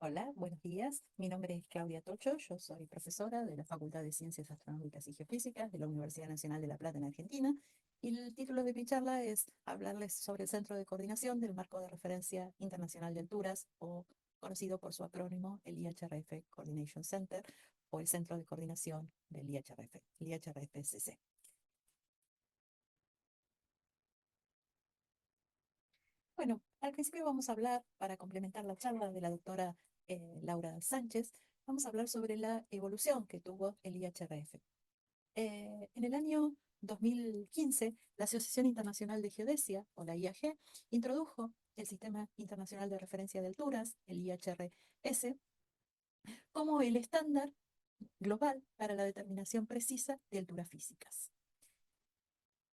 Hola, buenos días. Mi nombre es Claudia Tocho, yo soy profesora de la Facultad de Ciencias Astronómicas y Geofísicas de la Universidad Nacional de La Plata en Argentina. Y el título de mi charla es hablarles sobre el Centro de Coordinación del Marco de Referencia Internacional de Alturas, o conocido por su acrónimo, el IHRF Coordination Center, o el Centro de Coordinación del IHRF, el IHRF-CC. Bueno, al principio vamos a hablar, para complementar la charla de la doctora Laura Sánchez, vamos a hablar sobre la evolución que tuvo el IHRF. En el año 2015, la Asociación Internacional de Geodesia, o la IAG, introdujo el Sistema Internacional de Referencia de Alturas, el IHRS, como el estándar global para la determinación precisa de alturas físicas.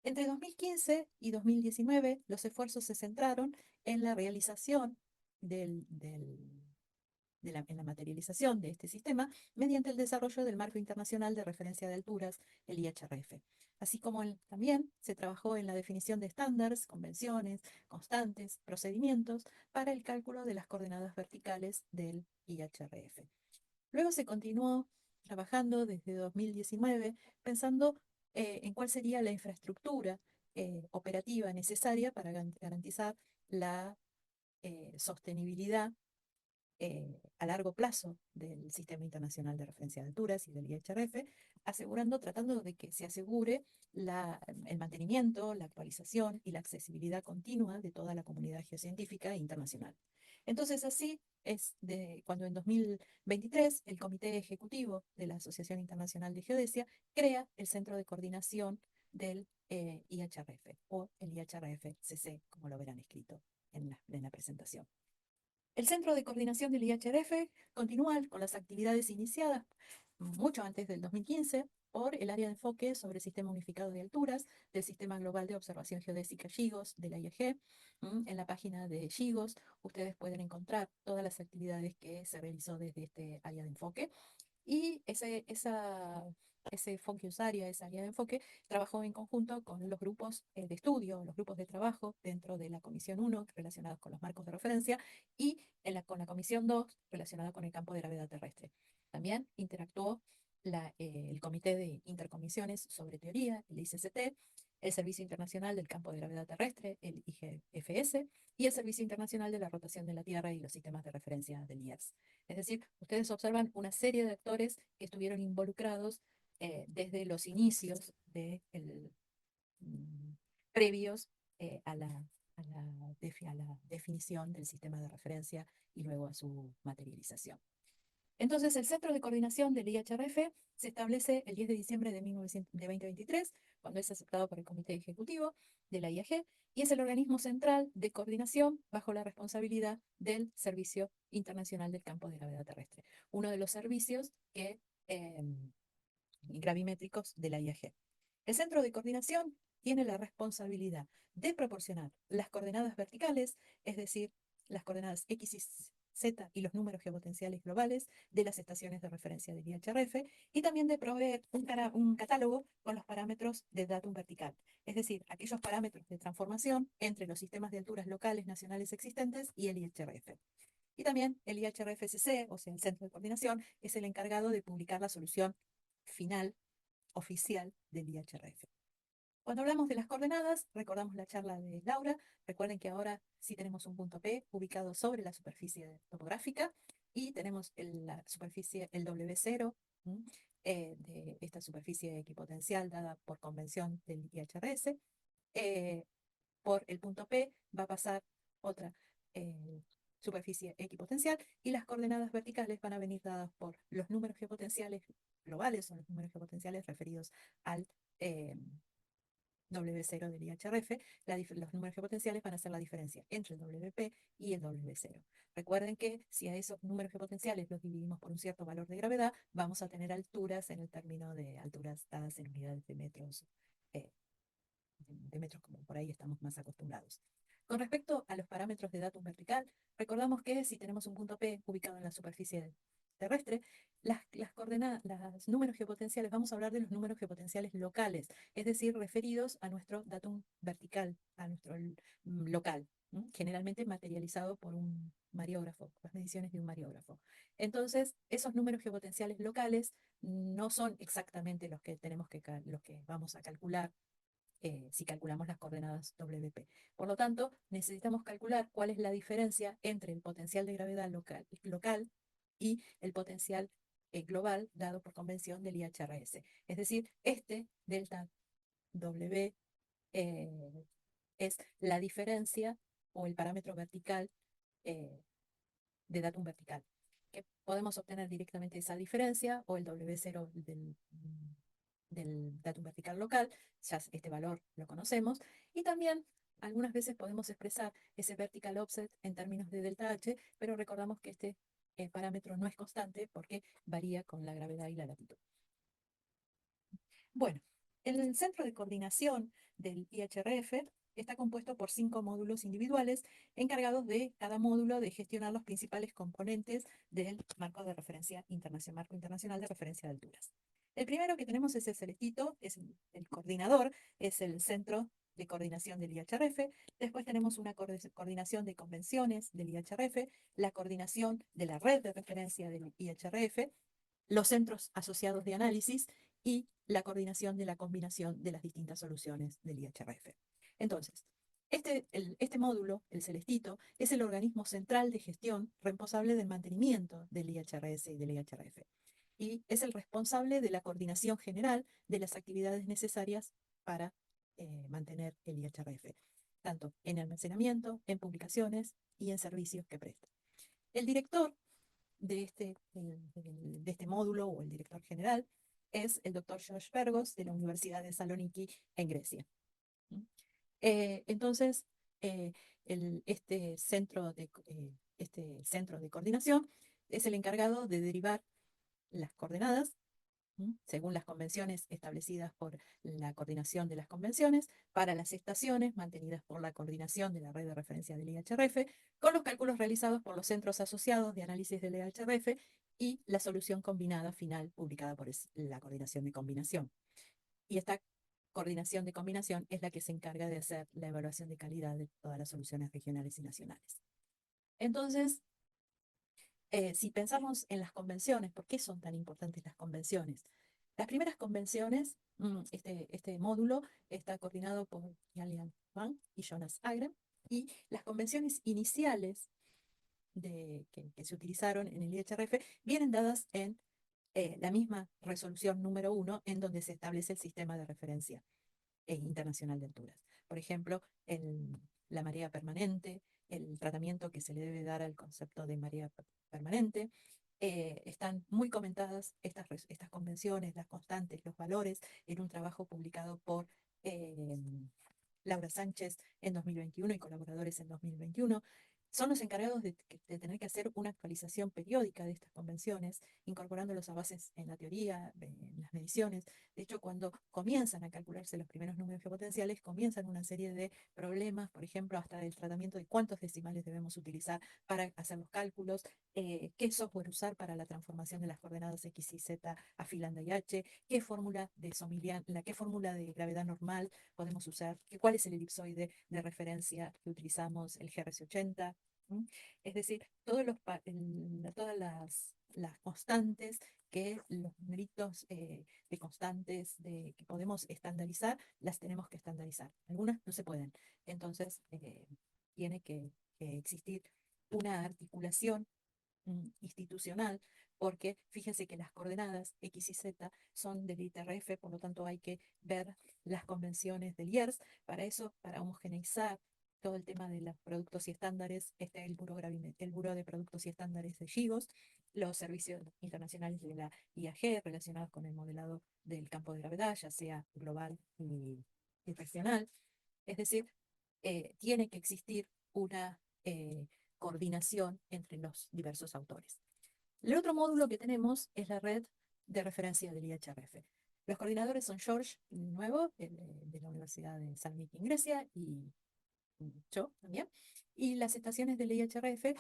Entre 2015 y 2019, los esfuerzos se centraron en la realización en la materialización de este sistema mediante el desarrollo del Marco Internacional de Referencia de Alturas, el IHRF. Así como también se trabajó en la definición de estándares, convenciones, constantes, procedimientos para el cálculo de las coordenadas verticales del IHRF. Luego se continuó trabajando desde 2019 pensando en cuál sería la infraestructura operativa necesaria para garantizar la sostenibilidad a largo plazo del Sistema Internacional de Referencia de Alturas y del IHRF, tratando de que se asegure el mantenimiento, la actualización y la accesibilidad continua de toda la comunidad geocientífica internacional. Entonces, así es cuando en 2023 el Comité Ejecutivo de la Asociación Internacional de Geodesia crea el Centro de Coordinación del IHRF, o el IHRF-CC, como lo verán escrito en la presentación. El Centro de Coordinación del IHRF continúa con las actividades iniciadas mucho antes del 2015 por el área de enfoque sobre el Sistema Unificado de Alturas del Sistema Global de Observación Geodésica GIGOS de la IAG. En la página de GIGOS ustedes pueden encontrar todas las actividades que se realizó desde este área de enfoque. Y ese focus area, esa área de enfoque, trabajó en conjunto con los grupos de estudio, los grupos de trabajo dentro de la Comisión 1, relacionados con los marcos de referencia, y con la Comisión 2, relacionada con el campo de gravedad terrestre. También interactuó el Comité de Intercomisiones sobre Teoría, el ICCT, el Servicio Internacional del Campo de Gravedad Terrestre, el IGFS, y el Servicio Internacional de la Rotación de la Tierra y los Sistemas de Referencia del IERS. Es decir, ustedes observan una serie de actores que estuvieron involucrados desde los inicios mm, previos a la definición del sistema de referencia y luego a su materialización. Entonces, el Centro de Coordinación del IHRF se establece el 10 de diciembre de 2023, cuando es aceptado por el Comité Ejecutivo de la IAG, y es el organismo central de coordinación bajo la responsabilidad del Servicio Internacional del Campo de Gravedad Terrestre, uno de los servicios gravimétricos de la IAG. El Centro de Coordinación tiene la responsabilidad de proporcionar las coordenadas verticales, es decir, las coordenadas X y Z y los números geopotenciales globales de las estaciones de referencia del IHRF, y también de proveer un catálogo con los parámetros de datum vertical, es decir, aquellos parámetros de transformación entre los sistemas de alturas locales nacionales existentes y el IHRF. Y también el IHRF-CC, o sea, el Centro de Coordinación, es el encargado de publicar la solución final oficial del IHRF. Cuando hablamos de las coordenadas, recordamos la charla de Laura. Recuerden que ahora sí tenemos un punto P ubicado sobre la superficie topográfica, y tenemos la superficie, el W0, de esta superficie equipotencial dada por convención del IHRS. Eh, por el punto P va a pasar otra superficie equipotencial, y las coordenadas verticales van a venir dadas por los números geopotenciales globales, o los números geopotenciales referidos al eh, W0 del IHRF. Los números geopotenciales van a ser la diferencia entre el WP y el W0. Recuerden que si a esos números geopotenciales los dividimos por un cierto valor de gravedad, vamos a tener alturas en el término de alturas dadas en unidades eh, de metros, como por ahí estamos más acostumbrados. Con respecto a los parámetros de datum vertical, recordamos que si tenemos un punto P ubicado en la superficie terrestre, las coordenadas, los números geopotenciales, vamos a hablar de los números geopotenciales locales, es decir, referidos a nuestro datum vertical, a nuestro local. generalmente materializado por un mariógrafo, las mediciones de un mariógrafo. Entonces, esos números geopotenciales locales no son exactamente los que vamos a calcular si calculamos las coordenadas WP. Por lo tanto, necesitamos calcular cuál es la diferencia entre el potencial de gravedad local y el potencial global dado por convención del IHRS. Es decir, este delta W es la diferencia o el parámetro vertical eh, de datum vertical, que podemos obtener directamente esa diferencia o el W0 del datum vertical local, ya este valor lo conocemos, y también algunas veces podemos expresar ese vertical offset en términos de delta H, pero recordamos que este parámetro no es constante porque varía con la gravedad y la latitud. Bueno, el centro de coordinación del IHRF está compuesto por 5 módulos individuales encargados de cada módulo de gestionar los principales componentes del marco de referencia internacional, marco internacional de referencia de alturas. El primero que tenemos es el celestito, es el coordinador, es el centro de coordinación del IHRF. Después tenemos una coordinación de convenciones del IHRF, la coordinación de la red de referencia del IHRF, los centros asociados de análisis y la coordinación de la combinación de las distintas soluciones del IHRF. Entonces, este módulo, el celestito, es el organismo central de gestión responsable del mantenimiento del IHRS y del IHRF. Y es el responsable de la coordinación general de las actividades necesarias para mantener el IHRF, tanto en almacenamiento, en publicaciones y en servicios que presta. El director de este módulo, o el director general, es el doctor George Bergos de la Universidad de Saloniki en Grecia. Entonces, este centro de coordinación es el encargado de derivar las coordenadas según las convenciones establecidas por la coordinación de las convenciones, para las estaciones mantenidas por la coordinación de la red de referencia del IHRF, con los cálculos realizados por los centros asociados de análisis del IHRF y la solución combinada final publicada por la coordinación de combinación. Y esta coordinación de combinación es la que se encarga de hacer la evaluación de calidad de todas las soluciones regionales y nacionales. Entonces, si pensamos en las convenciones, ¿por qué son tan importantes las convenciones? Las primeras convenciones, este módulo está coordinado por Jalian Wang y Jonas Agren, y las convenciones iniciales que se utilizaron en el IHRF vienen dadas en la misma resolución número 1, en donde se establece el sistema de referencia internacional de alturas. Por ejemplo, la marea permanente, el tratamiento que se le debe dar al concepto de marea permanente. Están muy comentadas estas convenciones, las constantes, los valores, en un trabajo publicado por Laura Sánchez en 2021 y colaboradores en 2021. Son los encargados de tener que hacer una actualización periódica de estas convenciones, incorporando los avances en la teoría, en las mediciones. De hecho, cuando comienzan a calcularse los primeros números geopotenciales, comienzan una serie de problemas, por ejemplo, hasta el tratamiento de cuántos decimales debemos utilizar para hacer los cálculos, qué software usar para la transformación de las coordenadas X y Z a phi, lambda y H, qué fórmula qué fórmula de gravedad normal podemos usar, cuál es el elipsoide de referencia que utilizamos, el GRC80. Es decir, todas las constantes los numeritos de constantes que podemos estandarizar, las tenemos que estandarizar. Algunas no se pueden. Entonces, tiene que existir una articulación institucional, porque fíjense que las coordenadas X y Z son del ITRF, por lo tanto hay que ver las convenciones del IERS. Para eso, para homogeneizar todo el tema de los productos y estándares, está el Buró de Productos y Estándares de GIGOS, los servicios internacionales de la IAG relacionados con el modelado del campo de gravedad, ya sea global y regional. Es decir, tiene que existir una coordinación entre los diversos autores. El otro módulo que tenemos es la red de referencia del IHRF. Los coordinadores son George Nuevo, de la Universidad de Saloniki en Grecia, y yo también. Y las estaciones del IHRF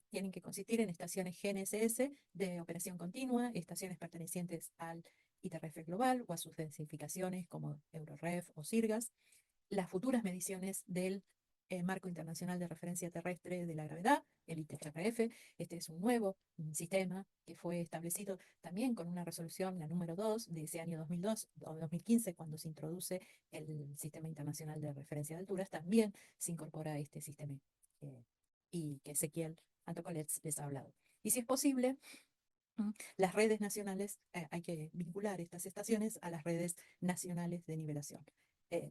tienen que consistir en estaciones GNSS de operación continua, estaciones pertenecientes al ITRF global o a sus densificaciones como EuroRef o SIRGAS, las futuras mediciones del Marco Internacional de Referencia Terrestre de la Gravedad, el ITRF. Este es un nuevo sistema que fue establecido también con una resolución, la número 2 de ese año 2002 o 2015, cuando se introduce el Sistema Internacional de Referencia de Alturas. También se incorpora este sistema eh, y que Ezequiel Antocolets les ha hablado. Y si es posible, las redes nacionales, hay que vincular estas estaciones a las redes nacionales de nivelación.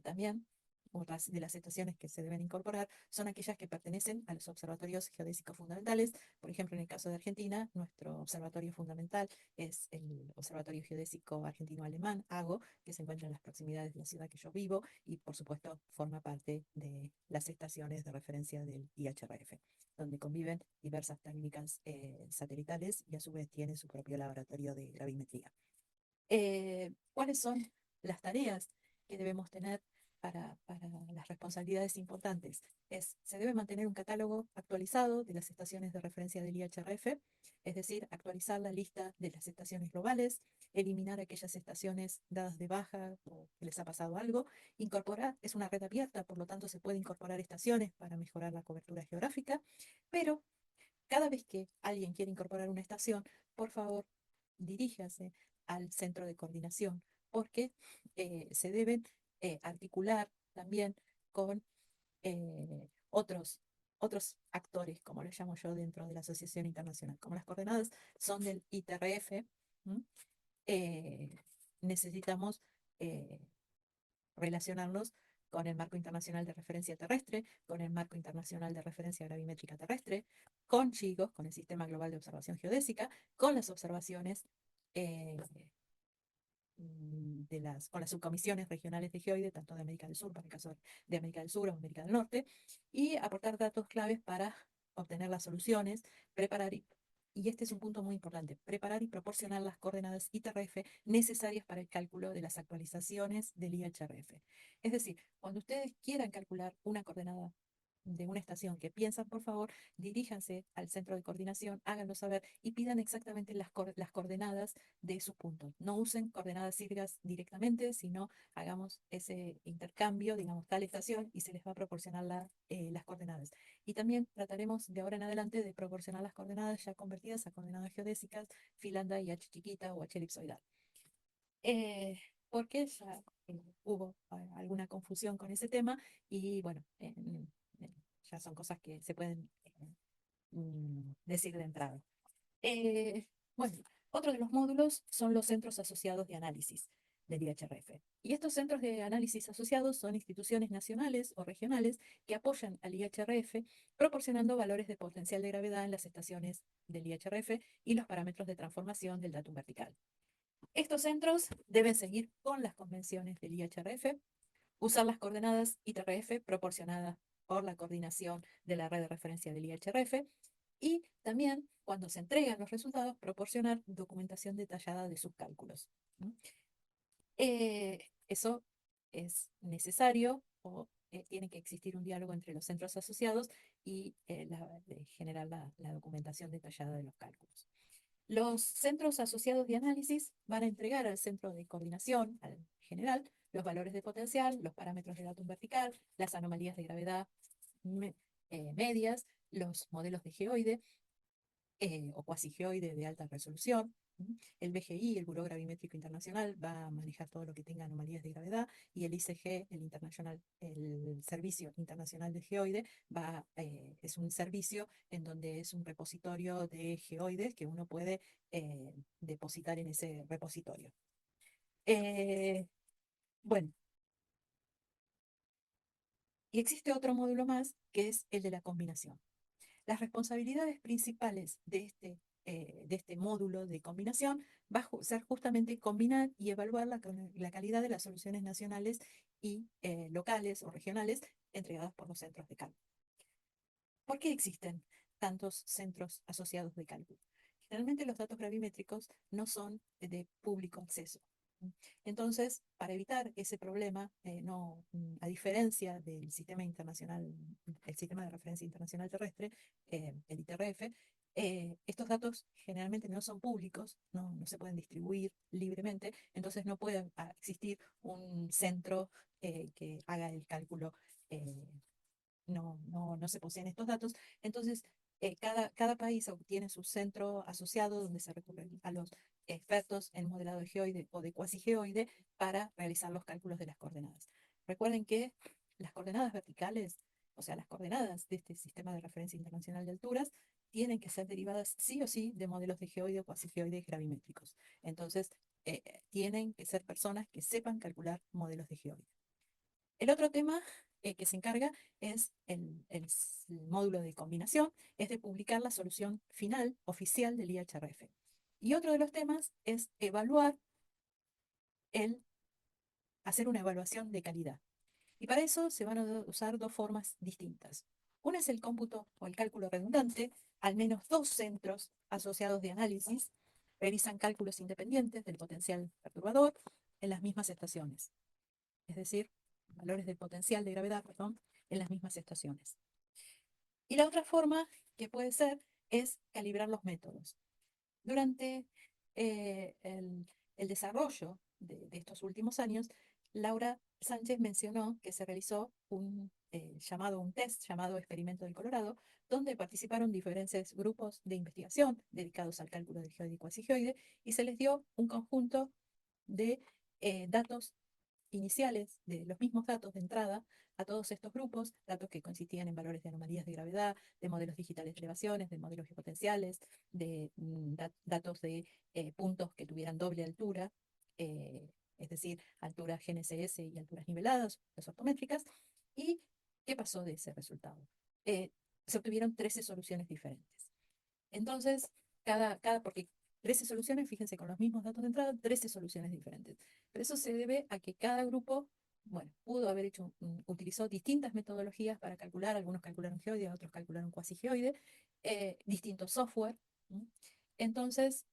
También, otras de las estaciones que se deben incorporar son aquellas que pertenecen a los observatorios geodésicos fundamentales. Por ejemplo, en el caso de Argentina, nuestro observatorio fundamental es el Observatorio Geodésico Argentino-Alemán, AGO, que se encuentra en las proximidades de la ciudad que yo vivo y, por supuesto, forma parte de las estaciones de referencia del IHRF, donde conviven diversas técnicas satelitales y a su vez tiene su propio laboratorio de gravimetría. ¿Cuáles son las tareas que debemos tener para las responsabilidades importantes? Se debe mantener un catálogo actualizado de las estaciones de referencia del IHRF, es decir, actualizar la lista de las estaciones globales, eliminar aquellas estaciones dadas de baja o que les ha pasado algo, incorporar, es una red abierta, por lo tanto se puede incorporar estaciones para mejorar la cobertura geográfica, pero cada vez que alguien quiere incorporar una estación, por favor, diríjase al centro de coordinación, porque se deben articular también con otros actores, como les llamo yo, dentro de la Asociación Internacional. Como las coordenadas son del ITRF, ¿m? Eh, necesitamos eh, relacionarnos con el Marco Internacional de Referencia Terrestre, con el Marco Internacional de Referencia Gravimétrica Terrestre, con CHIGOS, con el Sistema Global de Observación Geodésica, con las observaciones eh, con las subcomisiones regionales de geoide, tanto de América del Sur, para el caso de América del Sur o América del Norte, y aportar datos claves para obtener las soluciones, preparar y este es un punto muy importante, preparar y proporcionar las coordenadas ITRF necesarias para el cálculo de las actualizaciones del IHRF. Es decir, cuando ustedes quieran calcular una coordenada de una estación que piensan, por favor, diríjanse al centro de coordinación, háganlo saber y pidan exactamente las coordenadas de su punto. No usen coordenadas ciegas directamente, sino hagamos ese intercambio, digamos, tal estación y se les va a proporcionar las coordenadas. Y también trataremos de ahora en adelante de proporcionar las coordenadas ya convertidas a coordenadas geodésicas, phi lambda y h chiquita o h elipsoidal. Porque ya hubo alguna confusión con ese tema y bueno, ya son cosas que se pueden decir de entrada. Eh, bueno, otro de los módulos son los centros asociados de análisis del IHRF. Y estos centros de análisis asociados son instituciones nacionales o regionales que apoyan al IHRF, proporcionando valores de potencial de gravedad en las estaciones del IHRF y los parámetros de transformación del datum vertical. Estos centros deben seguir con las convenciones del IHRF, usar las coordenadas ITRF proporcionadas por la coordinación de la red de referencia del IHRF y también, cuando se entregan los resultados, proporcionar documentación detallada de sus cálculos. Eso es necesario o tiene que existir un diálogo entre los centros asociados y generar la documentación detallada de los cálculos. Los centros asociados de análisis van a entregar al centro de coordinación, al general, los valores de potencial, los parámetros de datum vertical, las anomalías de gravedad medias, los modelos de geoide o cuasi geoide de alta resolución. El BGI, el Buró Gravimétrico Internacional, va a manejar todo lo que tenga anomalías de gravedad y el ICG, el Servicio Internacional de Geoide, es un servicio en donde es un repositorio de geoides que uno puede depositar en ese repositorio. Bueno, y existe otro módulo más que es el de la combinación. Las responsabilidades principales de este módulo de combinación va a ser justamente combinar y evaluar la calidad de las soluciones nacionales y locales o regionales entregadas por los centros de cálculo. ¿Por qué existen tantos centros asociados de cálculo? Generalmente los datos gravimétricos no son de público acceso. Entonces, para evitar ese problema, a diferencia del sistema internacional, el sistema de referencia internacional terrestre, el ITRF, Estos datos generalmente no son públicos, no se pueden distribuir libremente, entonces no puede existir un centro que haga el cálculo, eh, no se poseen estos datos. Entonces, cada país obtiene su centro asociado donde se recurre a los expertos en modelado de geoide o de cuasi geoide para realizar los cálculos de las coordenadas. Recuerden que las coordenadas verticales, o sea, las coordenadas de este sistema de referencia internacional de alturas, tienen que ser derivadas sí o sí de modelos de geoide o cuasi geoide gravimétricos. Entonces, tienen que ser personas que sepan calcular modelos de geoide. El otro tema que se encarga es el módulo de combinación, es de publicar la solución final oficial del IHRF. Y otro de los temas es hacer una evaluación de calidad. Y para eso se van a usar dos formas distintas. Una es el cómputo o el cálculo redundante. Al menos dos centros asociados de análisis realizan cálculos independientes del potencial perturbador en las mismas estaciones. Es decir, valores del potencial de gravedad, perdón, en las mismas estaciones. Y la otra forma que puede ser es calibrar los métodos. Durante el desarrollo de estos últimos años, Laura Sánchez mencionó que se realizó un test llamado Experimento del Colorado, donde participaron diferentes grupos de investigación dedicados al cálculo del geoide y cuasigeoide, y se les dio un conjunto de datos iniciales de los mismos datos de entrada a todos estos grupos, datos que consistían en valores de anomalías de gravedad, de modelos digitales de elevaciones, de modelos geopotenciales, de datos de puntos que tuvieran doble altura, es decir, alturas GNSS y alturas niveladas, las ortométricas. ¿Y qué pasó de ese resultado? Se obtuvieron 13 soluciones diferentes. Entonces, porque 13 soluciones, fíjense, con los mismos datos de entrada, 13 soluciones diferentes. Pero eso se debe a que cada grupo, bueno, pudo haber utilizó distintas metodologías para calcular, algunos calcularon geoide, otros calcularon cuasi geoide, distintos software. Entonces,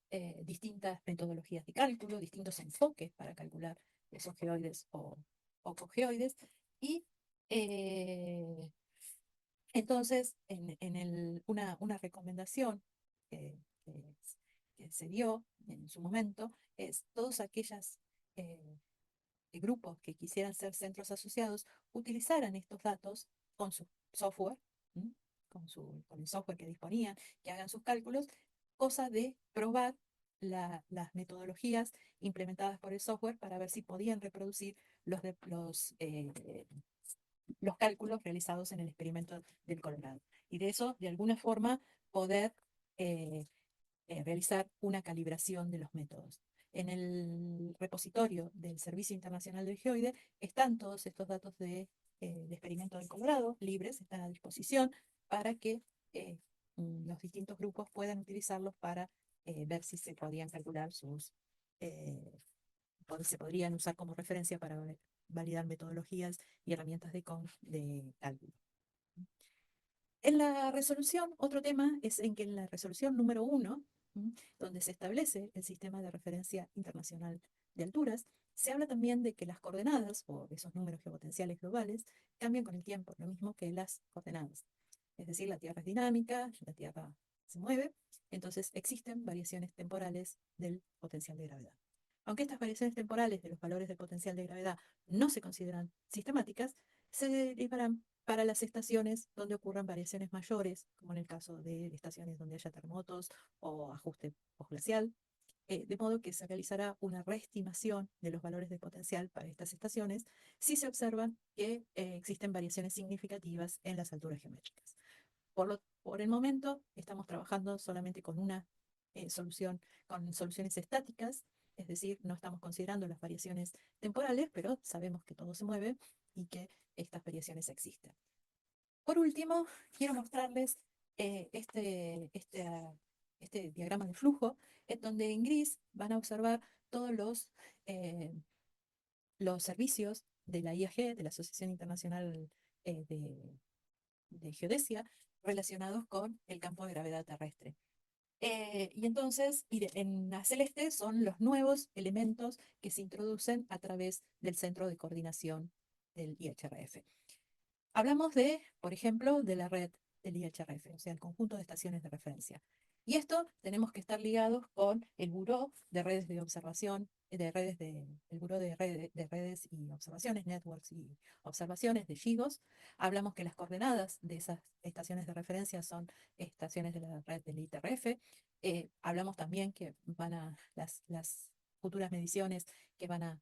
distintas metodologías de cálculo, distintos enfoques para calcular esos geoides o cogeoides. Y eh, entonces, una recomendación que, que que se dio en su momento es todos aquellos grupos que quisieran ser centros asociados utilizaran estos datos con su software, ¿m? Con el software que disponían, que hagan sus cálculos, cosa de probar las metodologías implementadas por el software para ver si podían reproducir los cálculos realizados en el experimento del Colorado. Y de eso, de alguna forma, poder eh, realizar una calibración de los métodos. En el repositorio del Servicio Internacional del Geoide están todos estos datos de experimento del Colorado, libres, están a disposición para que los distintos grupos puedan utilizarlos para ver si se podrían calcular eh, se podrían usar como referencia para validar metodologías y herramientas de cálculo. En la resolución, otro tema es en que en la resolución número 1, donde se establece el sistema de referencia internacional de alturas, se habla también de que las coordenadas, o esos números geopotenciales globales, cambian con el tiempo, lo mismo que las coordenadas. Es decir, la Tierra es dinámica, la Tierra se mueve, entonces existen variaciones temporales del potencial de gravedad. Aunque estas variaciones temporales de los valores del potencial de gravedad no se consideran sistemáticas, se derivarán para las estaciones donde ocurran variaciones mayores, como en el caso de estaciones donde haya terremotos o ajuste postglacial, de modo que se realizará una reestimación de los valores de potencial para estas estaciones si se observan que existen variaciones significativas en las alturas geométricas. Por el momento estamos trabajando solamente con una solución, con soluciones estáticas, es decir, no estamos considerando las variaciones temporales, pero sabemos que todo se mueve y que estas variaciones existen. Por último, quiero mostrarles este diagrama de flujo, en donde en gris van a observar todos los servicios de la IAG, de la Asociación Internacional de Geodesia, relacionados con el campo de gravedad terrestre. Y entonces, mire, en la celeste son los nuevos elementos que se introducen a través del centro de coordinación del IHRF. Hablamos por ejemplo, de la red del IHRF, o sea, el conjunto de estaciones de referencia. Y esto tenemos que estar ligados con el Buró de Redes de Observación, el Buró de Redes y Observaciones, Networks y Observaciones de GIGOS. Hablamos que las coordenadas de esas estaciones de referencia son estaciones de la red del ITRF. Hablamos también que las futuras mediciones que van a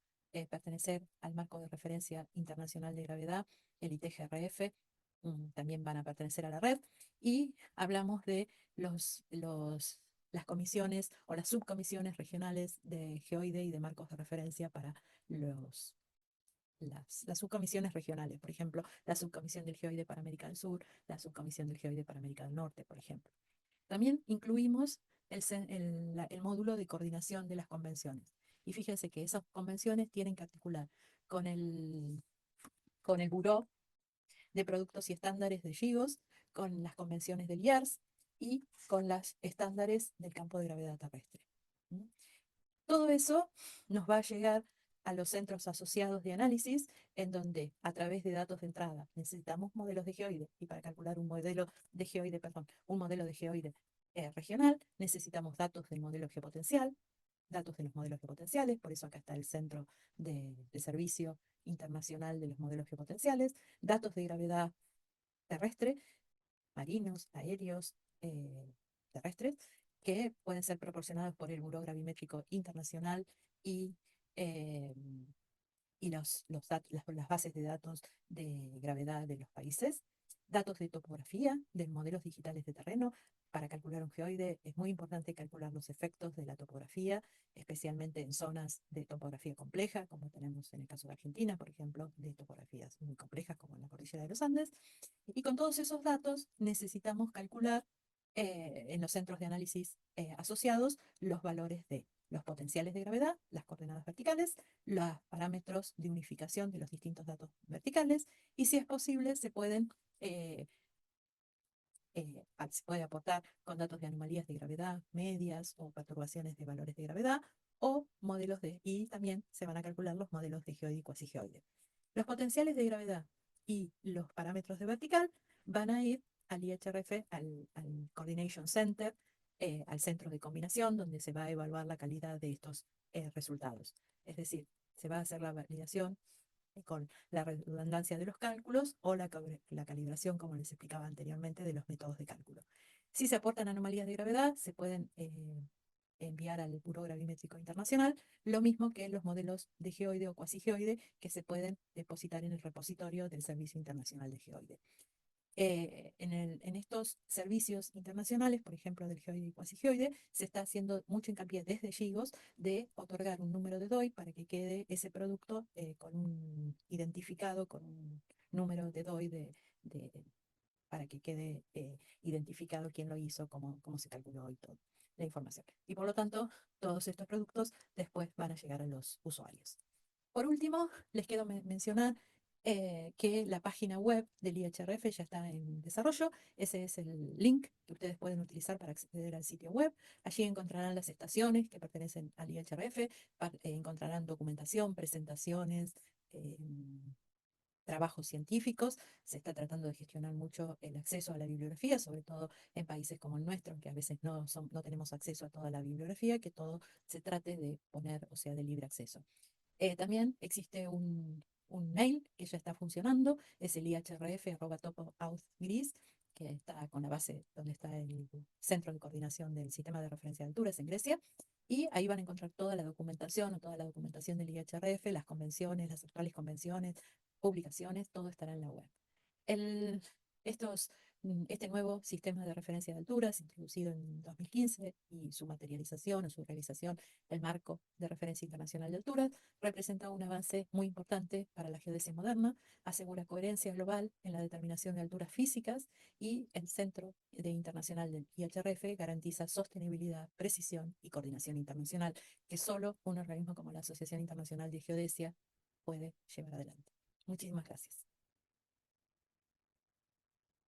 pertenecer al marco de referencia internacional de gravedad, el ITGRF, también van a pertenecer a la red. Y hablamos de las comisiones o las subcomisiones regionales de geoide y de marcos de referencia para las subcomisiones regionales, por ejemplo, la subcomisión del geoide para América del Sur, la subcomisión del geoide para América del Norte, por ejemplo. También incluimos el módulo de coordinación de las convenciones. Y fíjense que esas convenciones tienen que articular con el Buró de Productos y Estándares de GIGOS, con las convenciones del IARS y con los estándares del campo de gravedad terrestre. ¿Mm? Todo eso nos va a llegar a los centros asociados de análisis, en donde a través de datos de entrada necesitamos modelos de geoide, y para calcular un modelo de geoide, regional, necesitamos datos del modelo geopotencial, datos de los modelos geopotenciales, por eso acá está el Centro de Servicio Internacional de los Modelos Geopotenciales, datos de gravedad terrestre, marinos, aéreos, terrestres, que pueden ser proporcionados por el Buró Gravimétrico Internacional y, eh, las bases de datos de gravedad de los países, datos de topografía, de modelos digitales de terreno. Para calcular un geoide es muy importante calcular los efectos de la topografía, especialmente en zonas de topografía compleja, como tenemos en el caso de Argentina, por ejemplo, de topografías muy complejas como en la cordillera de los Andes. Y con todos esos datos necesitamos calcular en los centros de análisis asociados los valores de los potenciales de gravedad, las coordenadas verticales, los parámetros de unificación de los distintos datos verticales, y si es posible eh, se puede aportar con datos de anomalías de gravedad medias o perturbaciones de valores de gravedad o y también se van a calcular los modelos de geoide y cuasigeoide. Los potenciales de gravedad y los parámetros de vertical van a ir al IHRF, al Coordination Center, al centro de combinación, donde se va a evaluar la calidad de estos resultados. Es decir, se va a hacer la validación con la redundancia de los cálculos o la calibración, como les explicaba anteriormente, de los métodos de cálculo. Si se aportan anomalías de gravedad, se pueden enviar al Buró Gravimétrico Internacional, lo mismo que los modelos de geoide o cuasigeoide que se pueden depositar en el repositorio del Servicio Internacional de Geoide. En estos servicios internacionales, por ejemplo, del geoide y cuasigeoide, se está haciendo mucho hincapié desde GIGOS de otorgar un número de DOI para que quede ese producto con un identificado, con un número de DOI para que quede identificado quién lo hizo, cómo se calculó y toda la información. Y por lo tanto, todos estos productos después van a llegar a los usuarios. Por último, les quiero mencionar que la página web del IHRF ya está en desarrollo. Ese es el link que ustedes pueden utilizar para acceder al sitio web. Allí encontrarán las estaciones que pertenecen al IHRF, encontrarán documentación, presentaciones, trabajos científicos. Se está tratando de gestionar mucho el acceso a la bibliografía, sobre todo en países como el nuestro, que a veces no tenemos acceso a toda la bibliografía, que todo se trate de poner, o sea, de libre acceso. También existe un mail que ya está funcionando, es el ihrf@topoauth.gris, que está con la base donde está el Centro de Coordinación del Sistema de Referencia de Alturas en Grecia, y ahí van a encontrar toda la documentación o toda la documentación del IHRF, las convenciones, las actuales convenciones, publicaciones, todo estará en la web. El, estos, este nuevo sistema de referencia de alturas, introducido en 2015, y su materialización o su realización, el marco de referencia internacional de alturas, representa un avance muy importante para la geodesia moderna, asegura coherencia global en la determinación de alturas físicas, y el Centro Internacional del IHRF garantiza sostenibilidad, precisión y coordinación internacional, que solo un organismo como la Asociación Internacional de Geodesia puede llevar adelante. Muchísimas gracias.